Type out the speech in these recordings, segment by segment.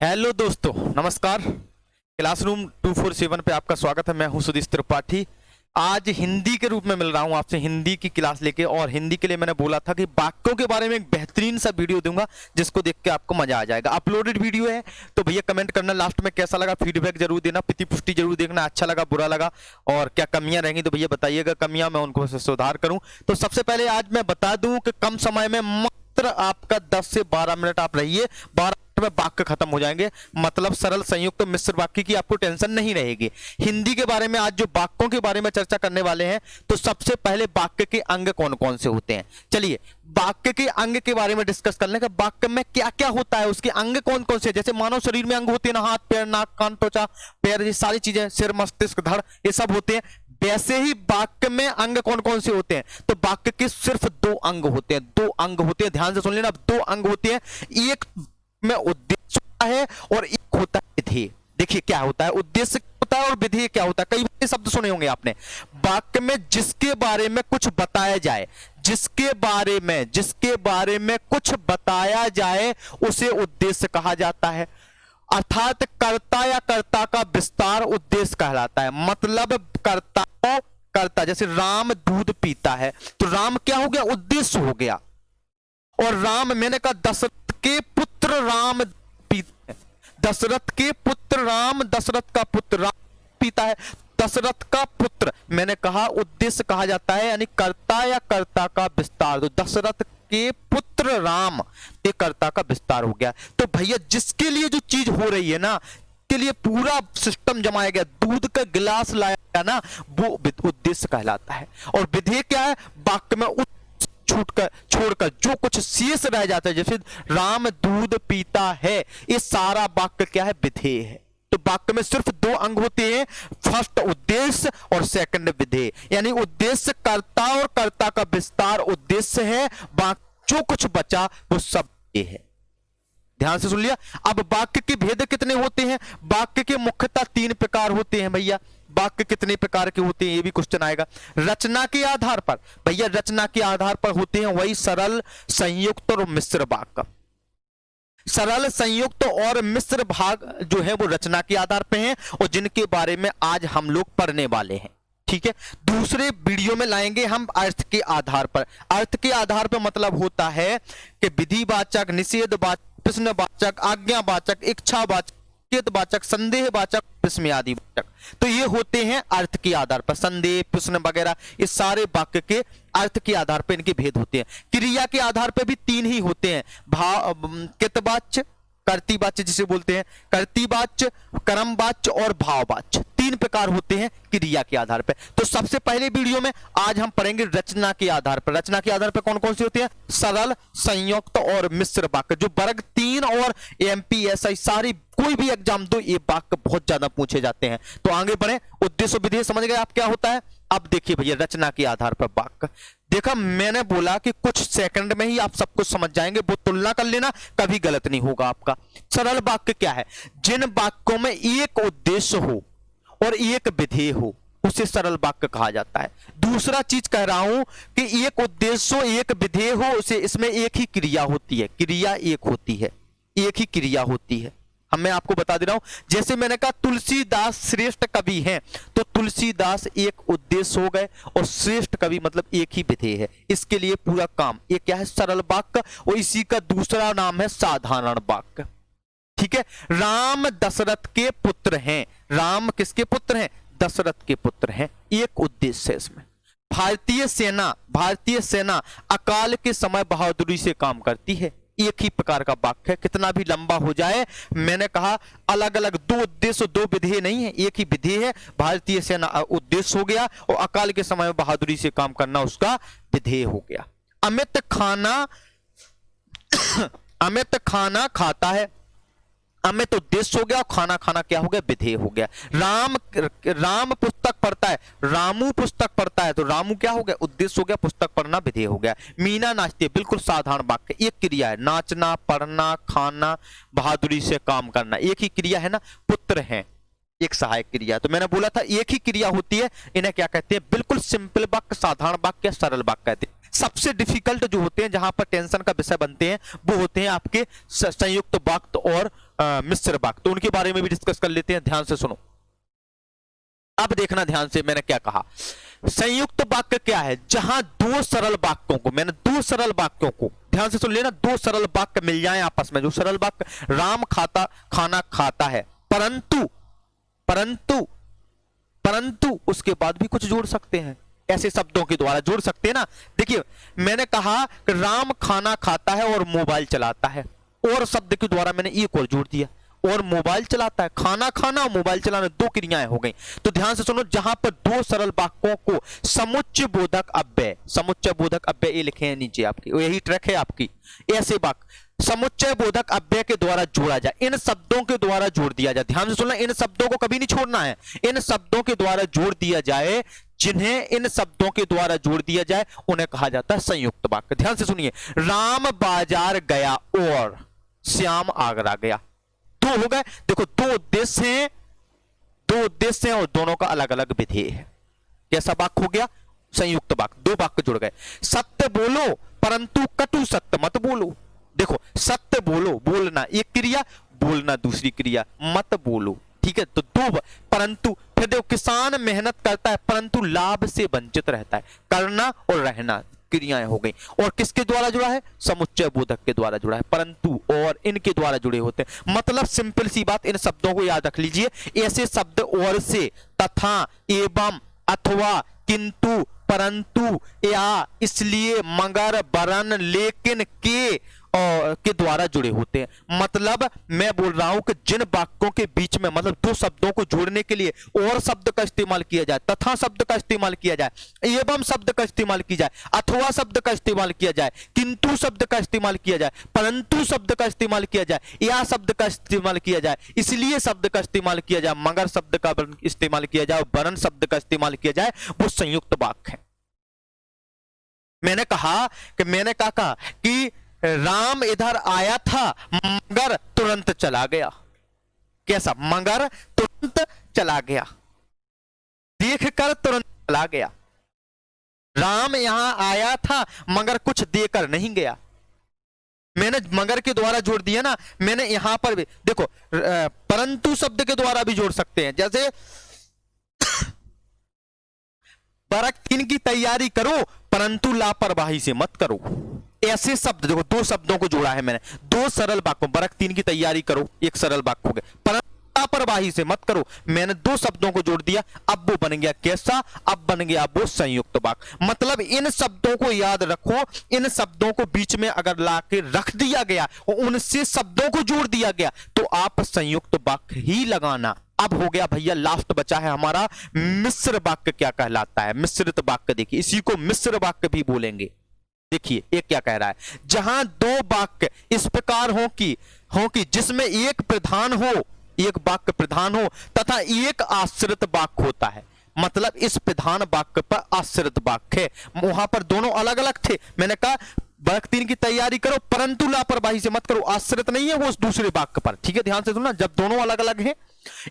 Hello दोस्तों, नमस्कार। Classroom 247 पे आपका स्वागत है। मैं हूं सुधीश त्रिपाठी। आज हिंदी के रूप में मिल रहा हूं आपसे, हिंदी की क्लास लेके। और हिंदी के लिए मैंने बोला था कि वाक्यों के बारे में एक बेहतरीन सा वीडियो दूंगा जिसको देख के आपको मजा आ जाएगा। अपलोडेड वीडियो है, तो भैया कमेंट करना लास्ट में कैसा लगा, फीडबैक जरूर देना, प्रति पुष्टि जरूर देखना, अच्छा लगा बुरा लगा और क्या कमियां रहेंगी तो भैया बताइएगा। कमियां मैं उनको सुधार करूं। तो सबसे पहले आज मैं बता दूं कि कम समय में मात्र आपका 10 से 12 मिनट आप रहिए, 12 में वाक्य खत्म हो जाएंगे। मतलब सरल, संयुक्त तो मिश्र वाक्य की आपको टेंशन नहीं रहेगी। हिंदी के बारे में आज जो वाक्यों के बारे में चर्चा करने वाले हैं, तो सबसे पहले वाक्य के अंग कौन कौन से होते हैं, चलिए वाक्य के अंग के बारे में डिस्कस कर लें कि वाक्य में क्या क्या होता है, उसके अंग कौन कौन से। जैसे मानव शरीर में अंग होते हैं ना, हाथ पैर नाक कान त्वचा पैर, ये सारी चीजें, सिर मस्तिष्क धड़, ये सब होते हैं। वैसे ही वाक्य में अंग कौन कौन से होते हैं, तो वाक्य के सिर्फ 2 अंग होते हैं। 2 अंग होते हैं, ध्यान से सुन लेना। 2 अंग होते हैं, एक में उद्देश्य होता है और एक होता है विधेय। देखिए क्या होता है, उद्देश्य होता है और विधेय क्या होता है। कई बार शब्द सुने होंगे आपने। वाक्य में जिसके बारे में कुछ बताया जाए, जिसके बारे में कुछ बताया जाए उसे उद्देश्य कहा जाता है। अर्थात कर्ता या कर्ता का विस्तार उद्देश्य कहलाता है। मतलब कर्ता, जैसे राम दूध पीता है तो राम क्या हो गया, उद्देश्य हो गया। और राम, मैंने कहा दशरथ के पुत्र राम पीता है, दशरथ के पुत्र राम, दशरथ का पुत्र राम पीता है, दशरथ का पुत्र, मैंने कहा उद्देश्य कहा जाता है, यानी कर्ता या कर्ता का विस्तार। तो दशरथ के पुत्र राम, ये कर्ता का विस्तार हो गया। तो भैया जिसके लिए जो चीज हो रही है ना, के लिए पूरा सिस्टम जमाया गया, दूध का गिलास लाया गया ना, वो उद्देश्य कहलाता है। और विधेय क्या है, वाक्य में छोड़कर जो कुछ शेष रह जाता है, जैसे राम दूध पीता है, ये सारा वाक्य क्या है, विधेय है। तो वाक्य में सिर्फ 2 अंग होते हैं, फर्स्ट उद्देश्य और सेकंड विधेय। यानी उद्देश्य कर्ता और कर्ता का विस्तार उद्देश्य है, बाकी जो कुछ बचा वो सब ये है। ध्यान से सुन लिया। अब वाक्य के भेद कितने होते हैं, वाक्य के मुख्यतः 3 प्रकार होते हैं। भैया वाक्य कितने प्रकार के होते हैं, ये भी क्वेश्चन आएगा। रचना के आधार पर, भैया रचना के आधार पर होते हैं वही सरल, संयुक्त और मिश्र वाक्य। सरल, संयुक्त और मिश्र भाग जो है वो रचना के आधार पे हैं और जिनके बारे में आज हम लोग पढ़ने वाले हैं। ठीक है, दूसरे वीडियो में लाएंगे हम अर्थ के आधार पर। अर्थ के आधार पर मतलब होता है कि विधिवाचक, निषेधवाचक, प्रश्नवाचक, आज्ञावाचक, इच्छावाचक, वाचक, संदेहवाचक, विस्मयादि वाचक। तो ये होते हैं अर्थ के आधार पर। संदेह, प्रश्न वगैरह ये सारे वाक्य के अर्थ के आधार पर इनके भेद होते हैं। क्रिया के आधार पर भी 3 ही होते हैं, कितवाच्य, कर्तृवाच्य जिसे बोलते हैं, कर्तृवाच्य, कर्मवाच्य और भाववाच्य। 3 प्रकार होते हैं क्रिया के आधार पर। तो सबसे पहले वीडियो में आज हम पढ़ेंगे रचना के आधार पर। रचना के आधार पर कौन कौन से होते हैं, सरल, संयुक्त और मिश्र वाक्य। जो वर्ग 3 और एमपीएसआई सारी कोई भी एग्जाम दो, ये वाक्य बहुत ज्यादा पूछे जाते हैं। तो आगे बढ़े, उद्देश्य विधेय समझ गए आप क्या होता है। अब देखिए भैया रचना के आधार पर वाक्य। देखा, मैंने बोला कि कुछ सेकंड में ही आप सब कुछ समझ जाएंगे, वो तुलना कर लेना, कभी गलत नहीं होगा आपका। सरल वाक्य क्या है, जिन वाक्यों में एक उद्देश्य हो और एक विधेय हो उसे सरल वाक्य कहा जाता है। दूसरा चीज कह रहा हूं कि एक उद्देश्य हो, एक विधेय हो, उसे इसमें एक ही क्रिया होती है, क्रिया एक होती है, एक ही क्रिया होती है। मैं आपको बता दे रहा हूं, जैसे मैंने कहा तुलसीदास श्रेष्ठ कवि हैं, तो तुलसीदास एक उद्देश्य हो गए और श्रेष्ठ कवि मतलब एक ही विधेय है। इसके लिए पूरा काम, ये क्या है, सरल वाक्य, और इसी का दूसरा नाम है साधारण वाक्य। ठीक है, राम दशरथ के पुत्र हैं। राम किसके पुत्र हैं, दशरथ के पुत्र हैं, एक उद्देश्य है इसमें। भारतीय सेना अकाल के समय बहादुरी से काम करती है, एक ही प्रकार का वाक्य है। कितना भी लंबा हो जाए, मैंने कहा अलग अलग 2 उद्देश्य 2 विधेय नहीं है, एक ही विधेय है। भारतीय सेना उद्देश्य हो गया और अकाल के समय में बहादुरी से काम करना उसका विधेय हो गया। अमित खाना खाता है, अमित उद्देश्य हो गया और खाना खाना क्या हो गया, विधेय हो गया। राम पुस्तक पढ़ता है, रामू पुस्तक पढ़ता है, तो रामू क्या हो गया, उद्देश्य हो गया, पुस्तक पढ़ना विधेय हो गया। मीना नाचती है, बिल्कुल साधारण वाक्य, एक क्रिया है, नाचना, पढ़ना, खाना, बहादुरी से काम करना, एक ही क्रिया है ना। पुत्र है, एक सहायक क्रिया। तो मैंने बोला था एक ही क्रिया होती है, इन्हें क्या कहते हैं, बिल्कुल सिंपल वाक्य, साधारण वाक्य, सरल वाक्य कहते हैं। सबसे डिफिकल्ट जो होते हैं, जहां पर टेंशन का विषय बनते हैं, वो होते हैं आपके संयुक्त वाक्य और मिश्र वाक्य, तो उनके बारे में भी डिस्कस कर लेते हैं। ध्यान से सुनो, अब देखना ध्यान से, मैंने क्या कहा। संयुक्त वाक्य क्या है? जहां दो सरल वाक्यों को, मैंने दो सरल वाक्यों को, ध्यान से सुन लेना, दो सरल वाक्य मिल जाए आपस में। जो सरल वाक्य, राम खाता खाना खाता है, परंतु परंतु परंतु उसके बाद भी कुछ जोड़ सकते हैं, ऐसे शब्दों के द्वारा जोड़ सकते हैं ना। देखिए मैंने कहा कि राम खाना खाता है और मोबाइल चलाता है, और शब्द के द्वारा मैंने एक और जोड़ दिया, और मोबाइल चलाता है। खाना खाना और मोबाइल चलाना, दो क्रियाएं हो गई। तो ध्यान से सुनो, जहां पर दो सरल वाक्यों को समुच्चय बोधक अव्यय, समुच्चय बोधक अव्यय ये लिखे हैं नीचे आपकी, यही ट्रैक है आपकी, ऐसे वाक्य समुच्चय बोधक अव्यय के द्वारा जोड़ा जाए, इन शब्दों के द्वारा जोड़ दिया जाए। ध्यान से सुनना, इन शब्दों को कभी नहीं छोड़ना है, इन शब्दों के द्वारा जोड़ दिया जाए, जिन्हें इन शब्दों के द्वारा जोड़ दिया जाए उन्हें कहा जाता है संयुक्त वाक्य। ध्यान से सुनिए, राम बाजार गया और श्याम आगरा गया, दो हो गए। देखो दो उद्देश्य हैं, दो उद्देश्य हैं और दोनों का अलग अलग विधेय है। कैसा वाक्य हो गया? संयुक्त वाक्य, दो वाक्य जुड़ गए। सत्य बोलो परंतु कटु सत्य मत बोलो। देखो सत्य बोलो, बोलना एक क्रिया, बोलना दूसरी क्रिया, मत बोलो, ठीक है। तो दो, परंतु फिर देखो किसान मेहनत करता है परंतु लाभ से वंचित रहता है, करना और रहना क्रियाएं हो गई। और किसके द्वारा जुड़ा है? समुच्चय बोधक के द्वारा जुड़ा है, परंतु और इनके द्वारा जुड़े होते हैं। मतलब सिंपल सी बात, इन शब्दों को याद रख लीजिए, ऐसे शब्द और से, तथा, एवं, अथवा, किंतु, परंतु, या, इसलिए, मगर, वरन, लेकिन, के द्वारा जुड़े होते हैं। मतलब मैं बोल रहा हूं कि जिन वाक्यों के बीच में, मतलब दो शब्दों को जोड़ने के लिए और शब्द का इस्तेमाल किया जाए, तथा शब्द का इस्तेमाल किया जाए, एवं शब्द का इस्तेमाल किया जाए, अथवा शब्द का इस्तेमाल किया जाए, किंतु शब्द का इस्तेमाल किया जाए, परंतु शब्द का इस्तेमाल किया जाए, या शब्द का इस्तेमाल किया जाए, इसलिए शब्द का इस्तेमाल किया जाए, मगर शब्द का इस्तेमाल किया जाए, वरन शब्द का इस्तेमाल किया जाए, वो संयुक्त वाक्य है। मैंने कहा कि राम इधर आया था मगर तुरंत चला गया। कैसा? मगर तुरंत चला गया, देखकर तुरंत चला गया। राम यहां आया था मगर कुछ देकर नहीं गया। मैंने मगर के द्वारा जोड़ दिया ना, मैंने यहां पर भी देखो परंतु शब्द के द्वारा भी जोड़ सकते हैं। जैसे बरक 3 की तैयारी करो परंतु लापरवाही से मत करो। ऐसे शब्द देखो, दो शब्दों को जोड़ा है मैंने, दो सरल वाक्यों, बरक 3 की तैयारी करो एक सरल वाक्य हो गया, परंतु लापरवाही से मत करो, मैंने दो शब्दों को जोड़ दिया। अब वो बन गया कैसा? अब बन गया वो संयुक्त वाक्य। मतलब इन शब्दों को याद रखो, इन शब्दों को बीच में अगर लाके रख दिया गया और उनसे शब्दों को जोड़ दिया गया तो आप संयुक्त वाक्य ही लगाना। अब हो गया भैया, लास्ट बचा है हमारा मिश्र वाक्य। क्या कहलाता है? मिश्रित वाक्य। देखिए इसी को मिश्र वाक्य भी बोलेंगे। देखिए एक क्या कह रहा है, जहां दो वाक्य इस प्रकार हो कि जिसमें एक प्रधान हो, एक वाक्य प्रधान हो तथा एक आश्रित वाक्य होता है। मतलब इस प्रधान वाक्य पर आश्रित वाक्य है, वहां पर दोनों अलग अलग थे। मैंने कहा बरक 3 की तैयारी करो परंतु लापरवाही से मत करो, आश्रित नहीं है वो उस दूसरे वाक्य पर, ठीक है। ध्यान से सुनना, जब दोनों अलग अलग हैं,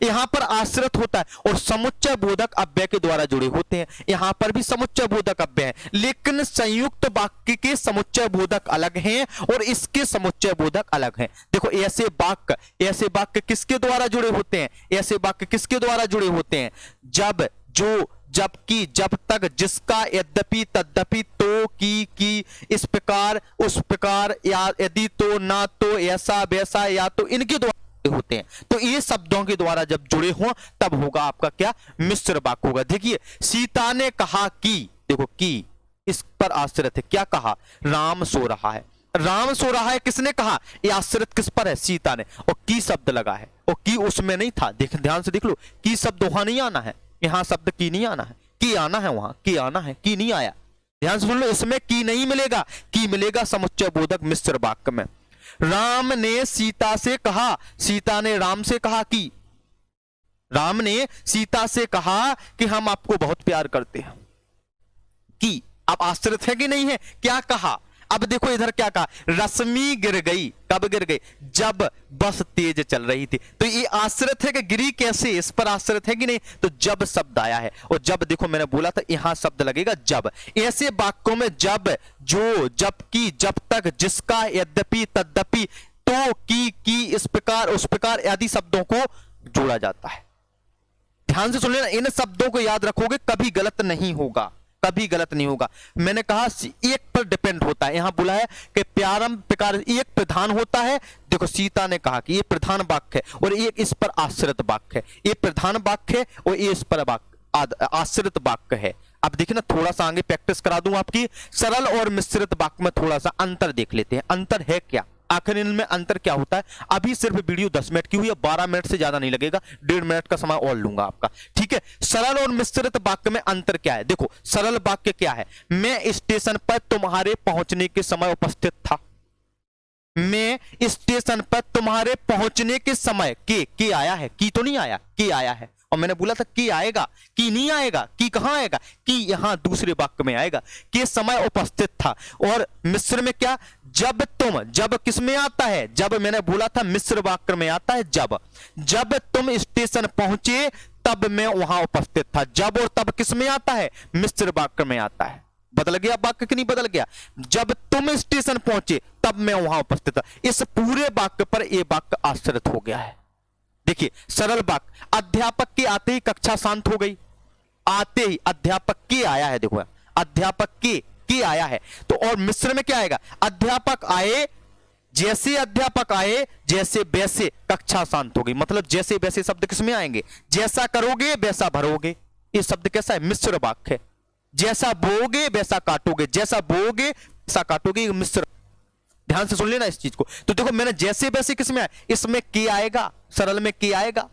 यहां पर आश्रित होता है और समुच्चय बोधक अव्यय के द्वारा जुड़े होते हैं, यहां पर भी समुच्चय बोधक अव्यय है, लेकिन संयुक्त वाक्य के समुच्चय बोधक अलग हैं और इसके समुच्चय बोधक अलग हैं। देखो ऐसे वाक्य किसके द्वारा जुड़े होते हैं? ऐसे वाक्य किसके द्वारा जुड़े होते हैं? जब, जो, जबकि, जब तक, जिसका, यद्यपि, तद्यपि, तो, की, इस प्रकार, उस प्रकार, या, यदि, तो, ना, तो, ऐसा, वैसा, या तो, इनके द्वारा होते हैं। तो ये शब्दों के द्वारा जब जुड़े हो तब होगा आपका क्या? मिश्र वाक्य होगा। देखिए सीता ने कहा कि, देखो की इस पर आश्रित है, क्या कहा? राम सो रहा है। राम सो रहा है किसने कहा? ये आश्रित किस पर है? सीता ने। और की शब्द लगा है और की उसमें नहीं था। देख ध्यान से देख लो, की शब्द वहां नहीं आना है, यहां शब्द की नहीं आना है, की आना है, वहां की आना है, की नहीं आया। ध्यान से सुन लो, इसमें की नहीं मिलेगा, की मिलेगा समुच्चय बोधक मिश्र वाक्य में। राम ने सीता से कहा, सीता ने राम से कहा कि, राम ने सीता से कहा कि हम आपको बहुत प्यार करते हैं। कि अब आश्रित है कि नहीं है? क्या कहा? अब देखो इधर क्या कहा? रश्मि गिर गई। कब गिर गई? जब बस तेज चल रही थी। तो ये आश्रित है कि गिरी कैसे? इस पर आश्रित है कि नहीं? तो जब शब्द आया है, और जब देखो मैंने बोला था यहां शब्द लगेगा जब। ऐसे वाक्यों में जब, जो, जबकि, जब तक, जिसका, यद्यपि, तद्यपि, तो, की, इस प्रकार, उस प्रकार आदि शब्दों को जोड़ा जाता है। ध्यान से सुन लेना, इन शब्दों को याद रखोगे, कभी गलत नहीं होगा, कभी गलत नहीं होगा। मैंने कहा एक पर डिपेंड होता है, यहां बोला है कि प्रारंभ प्रकार एक प्रधान होता है। देखो सीता ने कहा कि ये प्रधान वाक्य है और एक इस पर आश्रित वाक्य है, ये प्रधान वाक्य है और ये इस पर आश्रित वाक्य है। अब देखिए ना, थोड़ा सा आगे प्रैक्टिस करा दूं आपकी। सरल और मिश्रित वाक्य में थोड़ा सा अंतर देख लेते हैं। अंतर है क्या, आखिर इनमें अंतर क्या होता है। अभी सिर्फ वीडियो 10 मिनट की हुई है, 12 मिनट से ज्यादा नहीं लगेगा, 1.5 मिनट का समय और लूंगा आपका, ठीक है। सरल और मिश्रित वाक्य में अंतर क्या है। देखो सरल वाक्य क्या है, मैं स्टेशन पर तुम्हारे पहुंचने के समय उपस्थित था। मैं स्टेशन पर तुम्हारे पहुंचने के समय के आया है, की तो नहीं आया, के आया है। और मैंने बोला था कि आएगा, कि नहीं आएगा, कि कहां आएगा, कि यहां दूसरे वाक्य में आएगा, के समय उपस्थित था। और मिश्र में क्या, जब तुम, जब किस में आता है, जब मैंने बोला था मिश्र वाक्य में आता है जब तुम स्टेशन पहुंचे तब मैं वहां उपस्थित था। जब और तब किस में आता है, मिश्र वाक्य में आता है। बदल गया वाक्य कि नहीं बदल गया, जब तुम स्टेशन पहुंचे तब मैं वहां उपस्थित था। इस पूरे वाक्य पर यह वाक्य आश्रित हो गया है। देखिए सरल वाक्य, अध्यापक के आते ही कक्षा शांत हो गई, आते ही अध्यापक के आया है। देखो अध्यापक के आया है, तो और मिश्र में क्या आएगा, अध्यापक आए, जैसे अध्यापक आए जैसे वैसे कक्षा शांत हो गई। मतलब जैसे वैसे शब्द किसमें आएंगे, जैसा करोगे वैसा भरोगे। ये शब्द कैसा है, मिश्र वाक्य है। जैसा बोओगे वैसा काटोगे, जैसा बोओगे वैसा काटोगे, ये मिश्र। ध्यान से सुन लेना इस चीज को। तो देखो मैंने जैसे वैसे किसमें आया, इसमें की आएगा, सरल में की आएगा,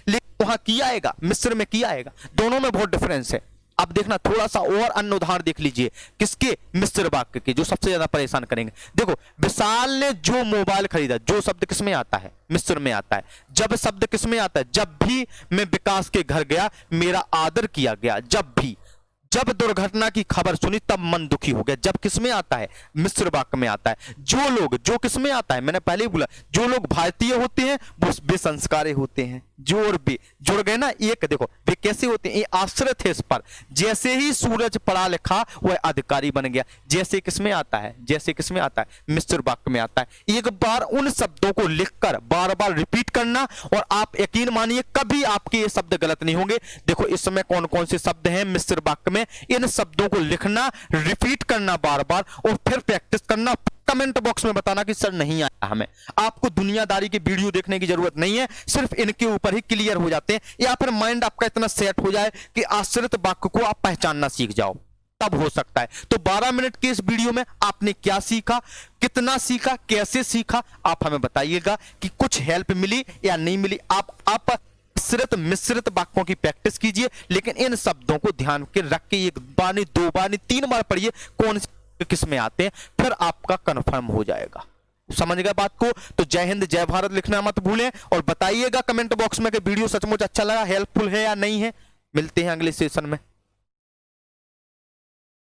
लेकिन वहां की आएगा, मिश्र में की आएगा। दोनों में बहुत डिफरेंस है। अब देखना थोड़ा सा और अन्य उदाहरण देख लीजिए, किसके, मिश्र वाक्य के, जो सबसे ज्यादा परेशान करेंगे। देखो विशाल ने जो मोबाइल खरीदा, जो शब्द किसमें आता है, मिश्र में आता है। जब शब्द किसमें आता है, जब भी मैं विकास के घर गया मेरा आदर किया गया। जब भी, जब दुर्घटना की खबर सुनी तब मन दुखी हो गया। जब किसमें आता है, मिश्र वाक्य में आता है। जो लोग, जो किसमें आता है, मैंने पहले ही बोला, जो लोग भारतीय होते हैं वो बेसंस्कारी होते हैं। जो और बे जुड़ गए ना एक, देखो वे कैसे होते हैं, ये आश्रित है इस पर। जैसे ही सूरज पढ़ा लिखा वह अधिकारी बन गया। जैसे किसमें आता है, जैसे किसमें आता है, मिश्र वाक्य में आता है। एक बार उन शब्दों को लिखकर बार बार रिपीट करना और आप यकीन मानिए कभी आपके ये शब्द गलत नहीं होंगे। देखो इस समय कौन कौन से शब्द हैं मिश्र वाक्य में, इन शब्दों को लिखना, रिपीट करना बार बार और फिर प्रैक्टिस करना। कमेंट बॉक्स में बताना कि सर नहीं आया हमें। आपको दुनियादारी के वीडियो देखने की जरूरत नहीं है, सिर्फ इनके ऊपर ही क्लियर हो जाते हैं, या फिर माइंड आपका इतना सेट हो जाए कि आश्रित वाक्य को आप पहचानना सीख जाओ, तब हो सकता है। तो 12 मिनट के इस वीडियो में आपने क्या सीखा, कितना सीखा, कैसे सीखा, आप हमें बताइएगा कि कुछ हेल्प मिली या नहीं मिली। आप आश्रित मिश्रित वाक्यों की प्रैक्टिस कीजिए, लेकिन इन शब्दों को ध्यान के रख के एक बार नहीं, 2 बार नहीं, 3 बार पढ़िए कौन किस में आते हैं, फिर आपका कंफर्म हो जाएगा। समझ गए बात को। तो जय हिंद जय भारत लिखना मत भूलें और बताइएगा कमेंट बॉक्स में कि वीडियो सचमुच अच्छा लगा, हेल्पफुल है या नहीं है। मिलते हैं अगले सेशन में।